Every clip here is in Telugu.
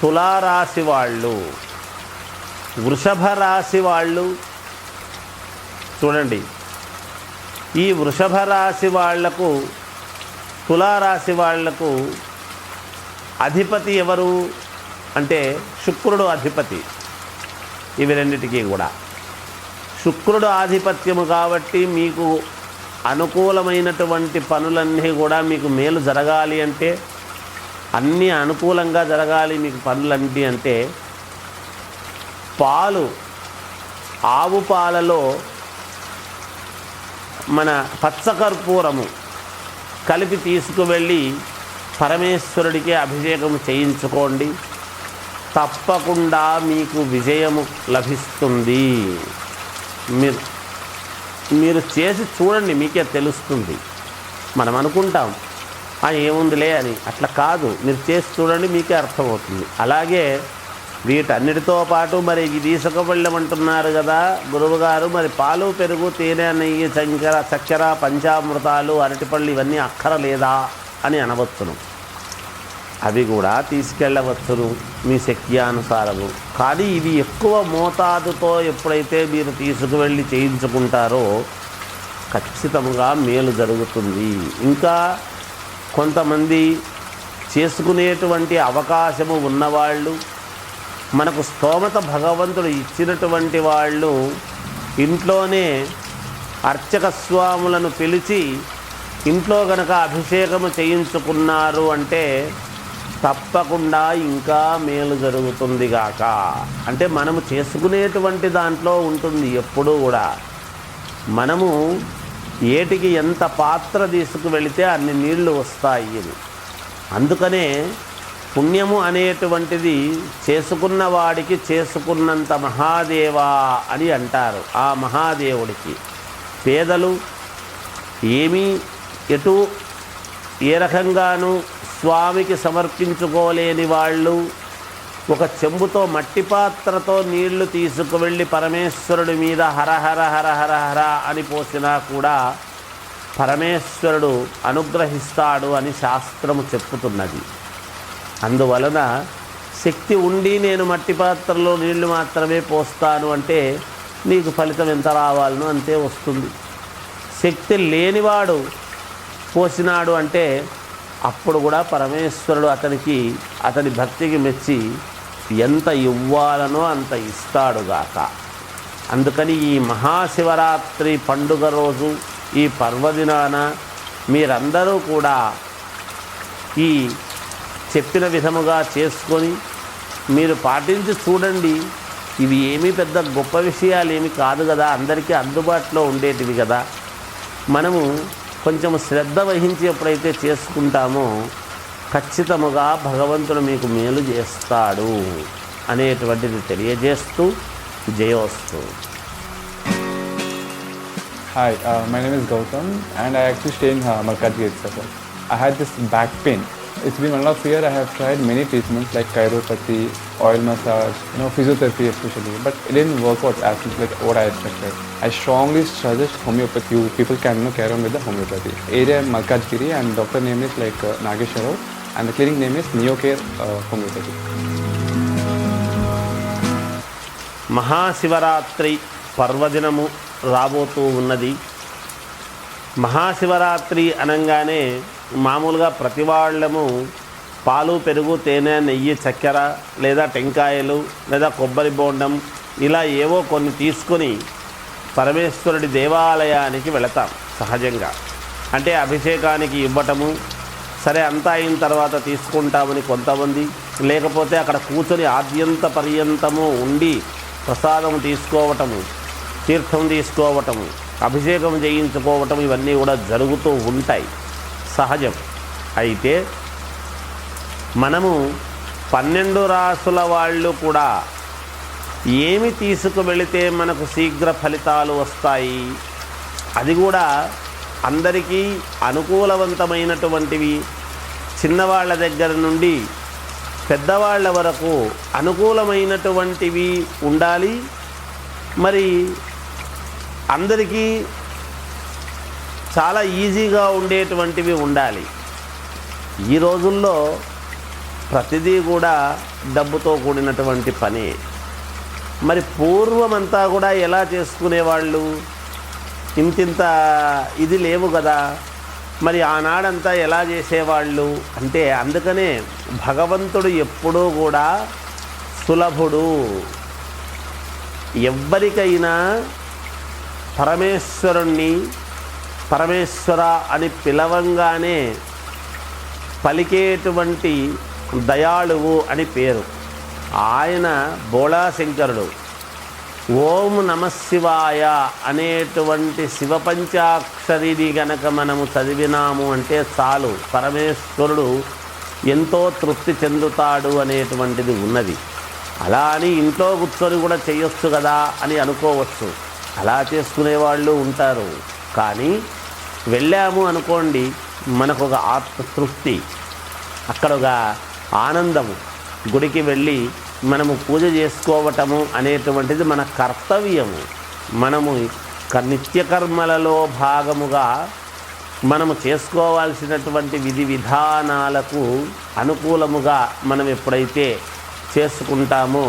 తులారాశి వాళ్ళు, వృషభ రాశి వాళ్ళు చూడండి. ఈ వృషభ రాశి వాళ్లకు, తులారాశి వాళ్లకు అధిపతి ఎవరు అంటే శుక్రుడు అధిపతి. ఇవి రెండిటికీ కూడా శుక్రుడు ఆధిపత్యము కాబట్టి మీకు అనుకూలమైనటువంటి పనులన్నీ కూడా మీకు మేలు జరగాలి అంటే, అన్నీ అనుకూలంగా జరగాలి మీకు పనులన్నీ అంటే, పాలు, ఆవు పాలలో మన పచ్చకర్పూరము కలిపి తీసుకువెళ్ళి పరమేశ్వరుడికి అభిషేకం చేయించుకోండి. తప్పకుండా మీకు విజయము లభిస్తుంది. మీరు చేసి చూడండి, మీకే తెలుస్తుంది. మనం అనుకుంటాం ఏముందిలే అని, అట్లా కాదు. మీరు చేసి చూడండి, మీకే అర్థమవుతుంది. అలాగే వీటన్నిటితో పాటు మరి ఇది తీసుకువెళ్ళమంటున్నారు కదా గురువుగారు, మరి పాలు, పెరుగు, తేనె, నెయ్యి, చక్కెర, పంచామృతాలు, అరటిపళ్ళు ఇవన్నీ అక్కరలేదా అని అనవచ్చును. అవి కూడా తీసుకెళ్ళవచ్చును మీ శక్త్యానుసారము. కానీ ఇవి ఎక్కువ మోతాదుతో ఎప్పుడైతే మీరు తీసుకువెళ్ళి చేయించుకుంటారో ఖచ్చితంగా మేలు జరుగుతుంది. ఇంకా కొంతమంది చేసుకునేటువంటి అవకాశము ఉన్నవాళ్ళు, మనకు స్తోమత భగవంతుడు ఇచ్చినటువంటి వాళ్ళు ఇంట్లోనే అర్చక స్వాములను పిలిచి ఇంట్లో గనక అభిషేకము చేయించుకున్నారు అంటే తప్పకుండా ఇంకా మేలు జరుగుతుంది గాక. అంటే మనము చేసుకునేటువంటి దాంట్లో ఉంటుంది. ఎప్పుడూ కూడా మనము ఏటికి ఎంత పాత్ర తీసుకువెళితే అన్ని నీళ్లు వస్తాయి. అందుకనే పుణ్యము అనేటువంటిది చేసుకున్న వాడికి చేసుకున్నంత మహాదేవా అని అంటారు. ఆ మహాదేవుడికి పేదలు ఏమీ ఎటు ఏ రకంగానూ స్వామికి సమర్పించుకోలేని వాళ్ళు ఒక చెంబుతో మట్టి పాత్రతో నీళ్లు తీసుకువెళ్ళి పరమేశ్వరుడి మీద హరహర హరహర హర అని పోసినా కూడా పరమేశ్వరుడు అనుగ్రహిస్తాడు అని శాస్త్రము చెప్పుతున్నది. అందువలన శక్తి ఉండి నేను మట్టి పాత్రలో నీళ్లు మాత్రమే పోస్తాను అంటే నీకు ఫలితం ఎంత రావాలనో అంతే వస్తుంది. శక్తి లేనివాడు పోసినాడు అంటే అప్పుడు కూడా పరమేశ్వరుడు అతని భక్తికి మెచ్చి ఎంత ఇవ్వాలనో అంత ఇస్తాడుగాక. అందుకని ఈ మహాశివరాత్రి పండుగ రోజు, ఈ పర్వదినాన మీరందరూ కూడా ఈ చెప్పిన విధముగా చేసుకొని మీరు పాటించి చూడండి. ఇవి ఏమీ పెద్ద గొప్ప విషయాలు ఏమి కాదు కదా, అందరికీ అందుబాటులో ఉండేటివి కదా. మనము కొంచెం శ్రద్ధ వహించి ఎప్పుడైతే చేసుకుంటామో ఖచ్చితముగా భగవంతుడు మీకు మేలు చేస్తాడు అనేటువంటిది తెలియజేస్తూ జయోస్తు. Hi, my name is Gautam and I actually stay in Malkajgiri itself. I had this back pain. It's been 1.5 years. I have tried many treatments like chiropathy, oil massage, physiotherapy especially, but it didn't work out as much like what I expected. I strongly suggest homeopathy. You people can carry on with the homeopathy. Area Malkajgiri and doctor name is like Nageshwar Rao and the clinic name is Neocare Homeopathy. Mahashivratri పర్వదినము రాబోతూ ఉన్నది. మహాశివరాత్రి అనగానే మామూలుగా ప్రతి వాళ్ళము పాలు, పెరుగు, తేనె, నెయ్యి, చక్కెర లేదా టెంకాయలు లేదా కొబ్బరి బోండం ఇలా ఏవో కొన్ని తీసుకొని పరమేశ్వరుడి దేవాలయానికి వెళతాం సహజంగా. అంటే అభిషేకానికి ఇవ్వటము, సరే అంతా అయిన తర్వాత తీసుకుంటామని కొంతమంది, లేకపోతే అక్కడ కూర్చొని ఆద్యంత పర్యంతము ఉండి ప్రసాదం తీసుకోవటము, తీర్థం తీసుకోవటము, అభిషేకం చేయించుకోవటం ఇవన్నీ కూడా జరుగుతూ ఉంటాయి, సహజం. అయితే మనము 12 రాసుల వాళ్ళు కూడా ఏమి తీసుకువెళితే మనకు శీఘ్ర ఫలితాలు వస్తాయి, అది కూడా అందరికీ అనుకూలవంతమైనటువంటివి, చిన్నవాళ్ళ దగ్గర నుండి పెద్దవాళ్ళ వరకు అనుకూలమైనటువంటివి ఉండాలి. మరి అందరికీ చాలా ఈజీగా ఉండేటువంటివి ఉండాలి. ఈ రోజుల్లో ప్రతిదీ కూడా డబ్బుతో కూడినటువంటి పని. మరి పూర్వమంతా కూడా ఎలా చేసుకునేవాళ్ళు? ఇంతింత ఇది లేవు కదా, మరి ఆనాడంతా ఎలా చేసేవాళ్ళు అంటే, అందుకనే భగవంతుడు ఎప్పుడూ కూడా సులభుడు. ఎవ్వరికైనా పరమేశ్వరుణ్ణి పరమేశ్వర అని పిలవంగానే పలికేటువంటి దయాళువు అని పేరు. ఆయన బోళాశంకరుడు. ఓం నమశివాయ అనేటువంటి శివపంచాక్షరిని గనక మనము చదివినాము అంటే చాలు, పరమేశ్వరుడు ఎంతో తృప్తి చెందుతాడు అనేటువంటిది ఉన్నది. అలా అని ఇంట్లో కూర్చొని కూడా చేయొచ్చు కదా అని అనుకోవచ్చు, అలా చేసుకునేవాళ్ళు ఉంటారు. కానీ వెళ్ళాము అనుకోండి, మనకు ఒక ఆత్మతృప్తి, అక్కడ ఒక ఆనందము. గుడికి వెళ్ళి మనము పూజ చేసుకోవటము అనేటువంటిది మన కర్తవ్యము. మనము నిత్యకర్మలలో భాగముగా మనము చేసుకోవాల్సినటువంటి విధి విధానాలకు అనుకూలముగా మనం ఎప్పుడైతే చేసుకుంటామో,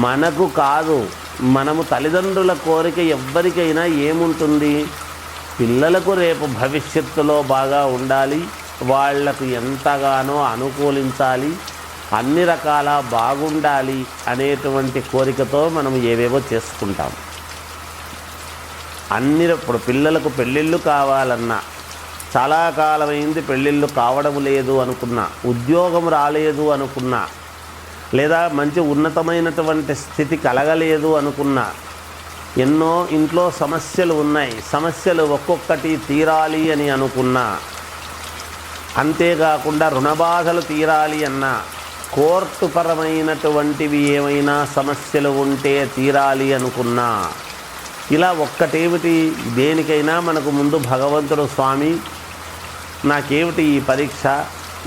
మనకు కాదు, మనము తల్లిదండ్రుల కోరిక ఎవ్వరికైనా ఏముంటుంది? పిల్లలకు రేపు భవిష్యత్తులో బాగా ఉండాలి, వాళ్లకు ఎంతగానో అనుకూలించాలి, అన్ని రకాల బాగుండాలి అనేటువంటి కోరికతో మనం ఏవేవో చేసుకుంటాం. ఇప్పుడు పిల్లలకు పెళ్ళిళ్ళు కావాలన్నా, చాలా కాలమైంది పెళ్ళిళ్ళు కావడం లేదు అనుకున్నా, ఉద్యోగం రాలేదు అనుకున్నా, లేదా మంచి ఉన్నతమైనటువంటి స్థితి కలగలేదు అనుకున్నా, ఎన్నో ఇంట్లో సమస్యలు ఉన్నాయి, సమస్యలు ఒక్కొక్కటి తీరాలి అని అనుకున్నా, అంతేకాకుండా రుణబాధలు తీరాలి అన్నా, కోర్టు పరమైనటువంటివి ఏమైనా సమస్యలు ఉంటే తీరాలి అనుకున్నా, ఇలా ఒక్కటేమిటి, దేనికైనా మనకు ముందు భగవంతుడు స్వామి నాకేమిటి ఈ పరీక్ష,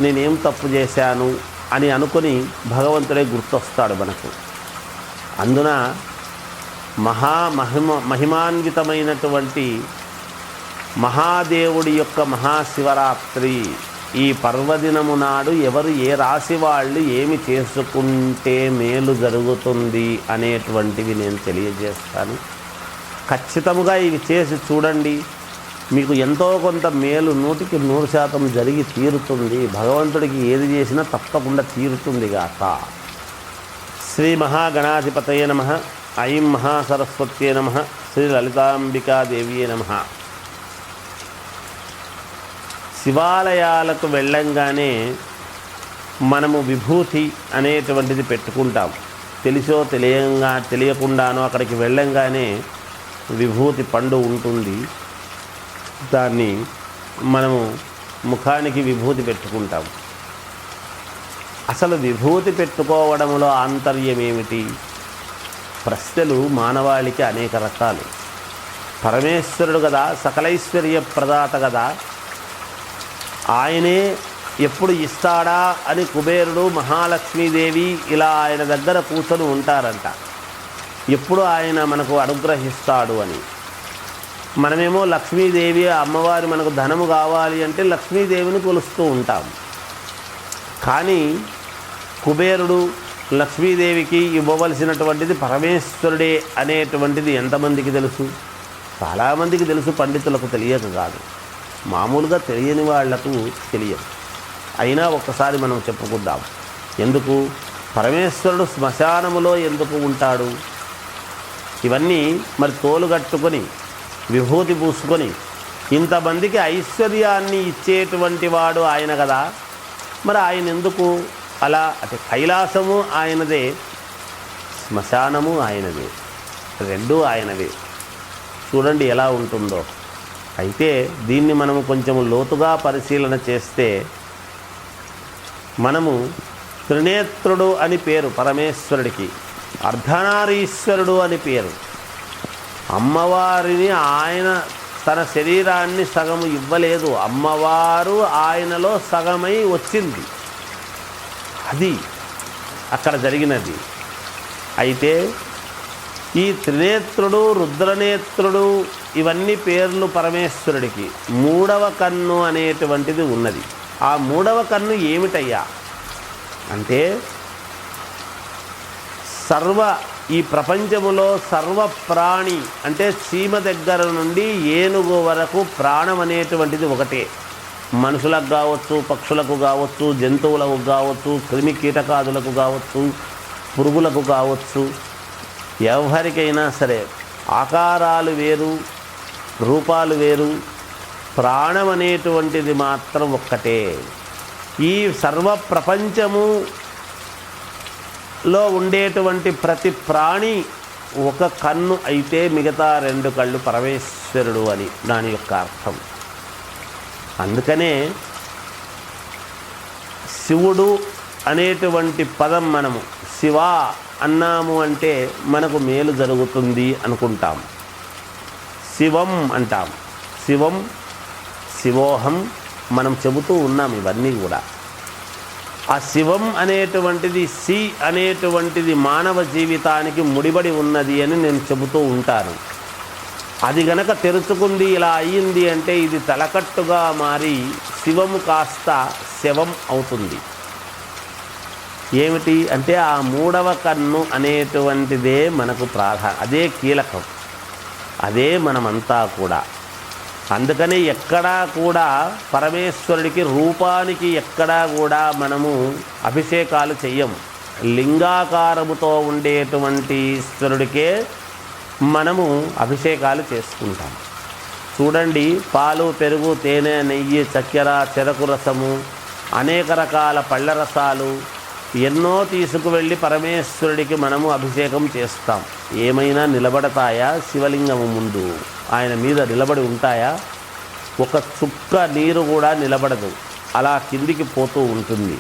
నేనేం తప్పు చేశాను అని అనుకొని భగవంతుడే గుర్తొస్తాడు మనకు. అందున మహిమాన్వితమైనటువంటి మహాదేవుడి యొక్క మహాశివరాత్రి ఈ పర్వదినము నాడు ఎవరు ఏ రాశి వాళ్ళు ఏమి చేసుకుంటే మేలు జరుగుతుంది అనేటువంటివి నేను తెలియజేస్తాను. ఖచ్చితముగా ఇవి చేసి చూడండి, మీకు ఎంతో కొంత మేలు 100% జరిగి తీరుతుంది. భగవంతుడికి ఏది చేసినా తప్పకుండా తీరుతుంది గాక. శ్రీ మహాగణాధిపతయే నమః. ఐం మహాసరస్వత్యే నమః. శ్రీ లలితాంబికాదేవియే నమః. శివాలయాలకు వెళ్ళంగానే మనము విభూతి అనేటువంటిది పెట్టుకుంటాం. తెలిసో తెలియకుండానో అక్కడికి వెళ్ళంగానే విభూతి పండు ఉంటుంది, దాన్ని మనము ముఖానికి విభూతి పెట్టుకుంటాం. అసలు విభూతి పెట్టుకోవడంలో ఆంతర్యం ఏమిటి? ప్రశ్నలు మానవాళికి అనేక రకాలు. పరమేశ్వరుడు కదా, సకలైశ్వర్య ప్రదాత కదా, ఆయనే ఎప్పుడు ఇస్తాడా అని కుబేరుడు, మహాలక్ష్మీదేవి ఇలా ఆయన దగ్గర కూర్చొని ఉంటారంట, ఎప్పుడు ఆయన మనకు అనుగ్రహిస్తాడు అని. మనమేమో లక్ష్మీదేవి అమ్మవారి మనకు ధనము కావాలి అంటే లక్ష్మీదేవిని కొలుస్తూ ఉంటాం. కానీ కుబేరుడు లక్ష్మీదేవికి ఇవ్వవలసినటువంటిది పరమేశ్వరుడే అనేటువంటిది ఎంతమందికి తెలుసు? చాలామందికి తెలుసు, పండితులకు తెలియక కాదు, మామూలుగా తెలియని వాళ్లకు తెలియదు. అయినా ఒక్కసారి మనం చెప్పుకుందాం. ఎందుకు పరమేశ్వరుడు శ్మశానములో ఎందుకు ఉంటాడు? ఇవన్నీ మరి తోలుగట్టుకొని విభూతి పూసుకొని ఇంతమందికి ఐశ్వర్యాన్ని ఇచ్చేటువంటి వాడు ఆయన కదా, మరి ఆయన ఎందుకు అలా? అంటే కైలాసము ఆయనదే, శ్మశానము ఆయనదే, రెండూ ఆయనవే. చూడండి ఎలా ఉంటుందో. అయితే దీన్ని మనము కొంచెం లోతుగా పరిశీలన చేస్తే మనము త్రినేత్రుడు అని పేరు పరమేశ్వరుడికి, అర్ధనారీశ్వరుడు అని పేరు. అమ్మవారిని ఆయన తన శరీరాన్ని సగము ఇవ్వలేదు, అమ్మవారు ఆయనలో సగమై వచ్చింది. అది అక్కడ జరిగినది. అయితే ఈ త్రినేత్రుడు, రుద్రనేత్రుడు ఇవన్నీ పేర్లు పరమేశ్వరుడికి. మూడవ కన్ను అనేటువంటిది ఉన్నది. ఆ మూడవ కన్ను ఏమిటయ్యా? అంటే ఈ ప్రపంచములో సర్వ ప్రాణి అంటే చీమ దగ్గర నుండి ఏనుగు వరకు ప్రాణం అనేటువంటిది ఒకటే. మనుషులకు కావచ్చు, పక్షులకు కావచ్చు, జంతువులకు కావచ్చు, క్రిమి కీటకాదులకు కావచ్చు, పురుగులకు కావచ్చు, ఎవరికైనా సరే ఆకారాలు వేరు, రూపాలు వేరు, ప్రాణం అనేటువంటిది మాత్రం ఒక్కటే. ఈ సర్వ ప్రపంచములో ఉండేటువంటి ప్రతి ప్రాణి ఒక కన్ను అయితే మిగతా 2 కళ్ళు పరమేశ్వరుడు అని దాని యొక్క అర్థం. అందుకనే శివుడు అనేటువంటి పదం మనము శివ అన్నాము అంటే మనకు మేలు జరుగుతుంది అనుకుంటాం. శివం అంటాం. శివం, శివోహం మనం చెబుతూ ఉన్నాం. ఇవన్నీ కూడా ఆ శివం అనేటువంటిది సి అనేటువంటిది మానవ జీవితానికి ముడిపడి ఉన్నది అని నేను చెబుతూ ఉంటాను. అది గనక తెరుచుకుంది, ఇలా అయ్యింది అంటే ఇది తలకట్టుగా మారి శివము కాస్త శవం అవుతుంది. ఏమిటి అంటే ఆ 3వ కన్ను అనేటువంటిదే మనకు అదే కీలకం, అదే మనమంతా కూడా. అందుకని ఎక్కడా కూడా పరమేశ్వరుడికి రూపానికి ఎక్కడా కూడా మనము అభిషేకాలు చెయ్యం. లింగాకారముతో ఉండేటువంటి ఈశ్వరుడికే మనము అభిషేకాలు చేసుకుంటాం. చూడండి, పాలు, పెరుగు, తేనె, నెయ్యి, చక్కెర, చెరకు రసము, అనేక రకాల పళ్ళ రసాలు ఎన్నో తీసుకువెళ్ళి పరమేశ్వరుడికి మనము అభిషేకం చేస్తాం. ఏమైనా నిలబడతాయా? శివలింగము ముందు ఆయన మీద నిలబడి ఉంటాయా? ఒక చుక్క నీరు కూడా నిలబడదు, అలా కిందికి పోతూ ఉంటుంది.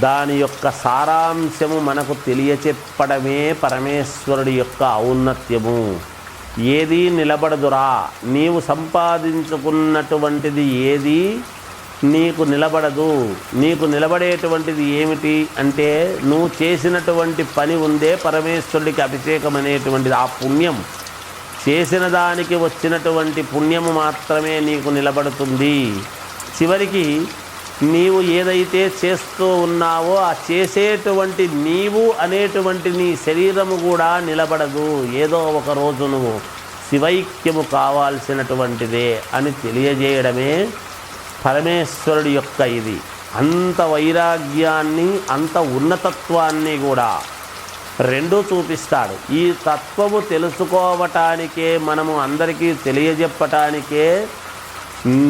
దాని యొక్క సారాంశము మనకు తెలియచెప్పడమే పరమేశ్వరుడి యొక్క ఔన్నత్యము. ఏదీ నిలబడదురా, నీవు సంపాదించుకున్నటువంటిది ఏది నీకు నిలబడదు. నీకు నిలబడేటువంటిది ఏమిటి అంటే నువ్వు చేసినటువంటి పని ఉందే పరమేశ్వరుడికి అభిషేకం అనేటువంటిది. ఆ పుణ్యం, చేసిన దానికి వచ్చినటువంటి పుణ్యము మాత్రమే నీకు నిలబడుతుంది. చివరికి నీవు ఏదైతే చేస్తూ ఉన్నావో ఆ చేసేటువంటి నీవు అనేటువంటి నీ శరీరము కూడా నిలబడదు. ఏదో ఒక రోజు నువ్వు శివైక్యము కావాల్సినటువంటిదే అని తెలియజేయడమే పరమేశ్వరుడి యొక్క ఇది. అంత వైరాగ్యాన్ని, అంత ఉన్నతత్వాన్ని కూడా రెండూ చూపిస్తాడు. ఈ తత్వము తెలుసుకోవటానికే, మనము అందరికీ తెలియజెప్పటానికే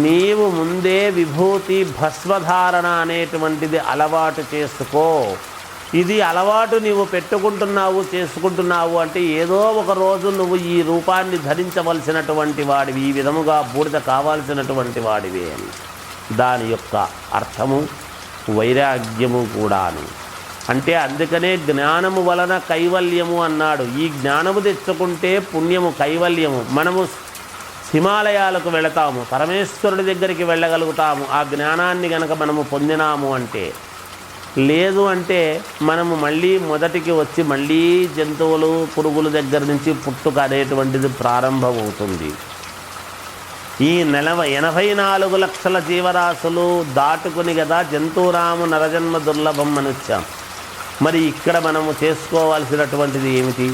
నీవు ముందే విభూతి భస్మధారణ అనేటువంటిది అలవాటు చేసుకో. ఇది అలవాటు నీవు పెట్టుకుంటున్నావు, చేసుకుంటున్నావు అంటే ఏదో ఒక రోజు నువ్వు ఈ రూపాన్ని ధరించవలసినటువంటి వాడివి, ఈ విధముగా బూడిద కావాల్సినటువంటి వాడివి అని దాని యొక్క అర్థము, వైరాగ్యము కూడాను. అంటే అందుకనే జ్ఞానము వలన కైవల్యము అన్నాడు. ఈ జ్ఞానము తెచ్చుకుంటే పుణ్యము, కైవల్యము. మనము హిమాలయాలకు వెళతాము, పరమేశ్వరుడి దగ్గరికి వెళ్ళగలుగుతాము ఆ జ్ఞానాన్ని గనక మనము పొందినాము అంటే. లేదు అంటే మనము మళ్ళీ మొదటికి వచ్చి మళ్ళీ జంతువులు, పురుగుల దగ్గర నుంచి పుట్టుక అనేటువంటిది ప్రారంభమవుతుంది. ఈ 84 లక్షల జీవరాశులు దాటుకుని కదా జంతువురాము నరజన్మ దుర్లభం అని వచ్చాం. మరి ఇక్కడ మనము చేసుకోవాల్సినటువంటిది ఏమిటి?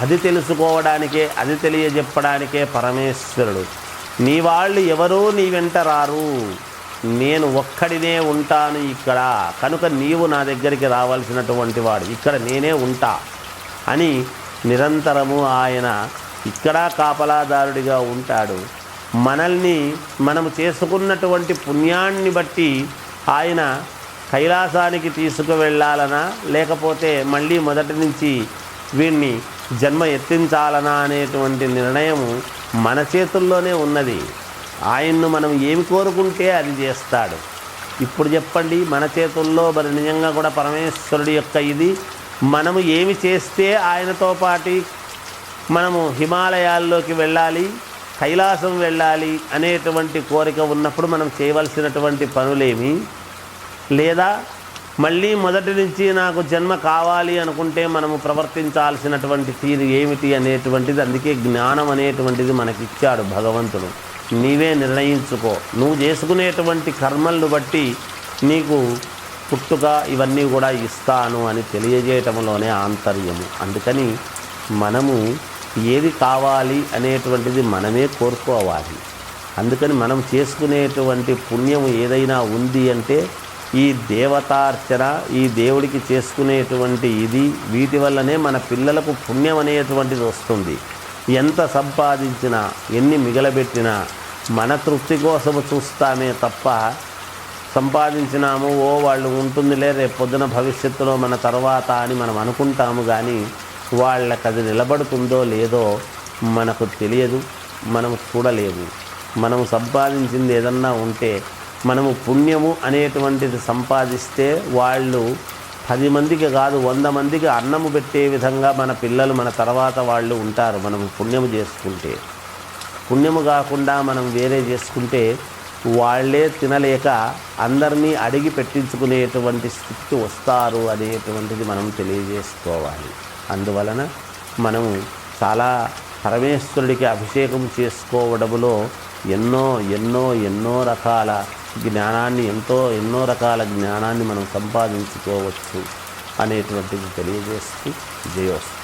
అది తెలుసుకోవడానికే, అది తెలియజెప్పడానికే పరమేశ్వరుడు. నీ వాళ్ళు ఎవరూ నీ వెంట రారు, నేను ఒక్కడినే ఉంటాను ఇక్కడ, కనుక నీవు నా దగ్గరికి రావాల్సినటువంటి వాడు, ఇక్కడ నేనే ఉంటా అని నిరంతరము ఆయన ఇక్కడ కాపలాదారుడిగా ఉంటాడు. మనల్ని మనము చేసుకున్నటువంటి పుణ్యాన్ని బట్టి ఆయన కైలాసానికి తీసుకువెళ్ళాలనా, లేకపోతే మళ్ళీ మొదటి నుంచి వీణ్ణి జన్మ ఎత్తించాలనా అనేటువంటి నిర్ణయము మన చేతుల్లోనే ఉన్నది. ఆయన్ను మనం ఏమి కోరుకుంటే అది చేస్తాడు. ఇప్పుడు చెప్పండి, మన చేతుల్లో మరి నిజంగా కూడా పరమేశ్వరుడి యొక్క ఇది. మనము ఏమి చేస్తే ఆయనతో పాటు మనము హిమాలయాల్లోకి వెళ్ళాలి, కైలాసం వెళ్ళాలి అనేటువంటి కోరిక ఉన్నప్పుడు మనం చేయవలసినటువంటి పనులేమి, లేదా మళ్ళీ మొదటి నుంచి నాకు జన్మ కావాలి అనుకుంటే మనము ప్రవర్తించాల్సినటువంటి తీరు ఏమిటి అనేటువంటిది. అందుకే జ్ఞానం అనేటువంటిది మనకిచ్చాడు భగవంతుడు. నీవే నిర్ణయించుకో. నువ్వు చేసుకునేటువంటి కర్మలను బట్టి నీకు పుట్టుక ఇవన్నీ కూడా ఇస్తాను అని తెలియజేయటంలోనే ఆంతర్యము. అందుకని మనము ఏది కావాలి అనేటువంటిది మనమే కోరుకోవాలి. అందుకని మనం చేసుకునేటువంటి పుణ్యం ఏదైనా ఉంది అంటే ఈ దేవతార్చన, ఈ దేవుడికి చేసుకునేటువంటి వీటి వల్లనే మన పిల్లలకు పుణ్యం అనేటువంటిది వస్తుంది. ఎంత సంపాదించినా, ఎన్ని మిగలబెట్టినా మన తృప్తి కోసము చూస్తామే తప్ప, సంపాదించినాము వాళ్ళు ఉంటుందిలే రేపు పొద్దున భవిష్యత్తులో మన తర్వాత అని మనం అనుకుంటాము. కానీ వాళ్ళకి అది నిలబడుతుందో లేదో మనకు తెలియదు, మనం చూడలేము. మనము సంపాదించింది ఏదన్నా ఉంటే, మనము పుణ్యము అనేటువంటిది సంపాదిస్తే వాళ్ళు 10 మందికి కాదు 100 మందికి అన్నము పెట్టే విధంగా మన పిల్లలు మన తర్వాత వాళ్ళు ఉంటారు. మనము పుణ్యము చేసుకుంటే. పుణ్యము కాకుండా మనం వేరే చేసుకుంటే వాళ్ళే తినలేక అందరినీ అడిగి పెట్టించుకునేటువంటి స్థితికి వస్తారు అనేటువంటిది మనం తెలియజేసుకోవాలి. అందువలన మనము చాలా పరమేశ్వరుడికి అభిషేకం చేసుకోవడంలో ఎన్నో రకాల జ్ఞానాన్ని, ఎన్నో రకాల జ్ఞానాన్ని మనం సంపాదించుకోవచ్చు అనేటువంటిది తెలియజేస్తూ జయోస్తు.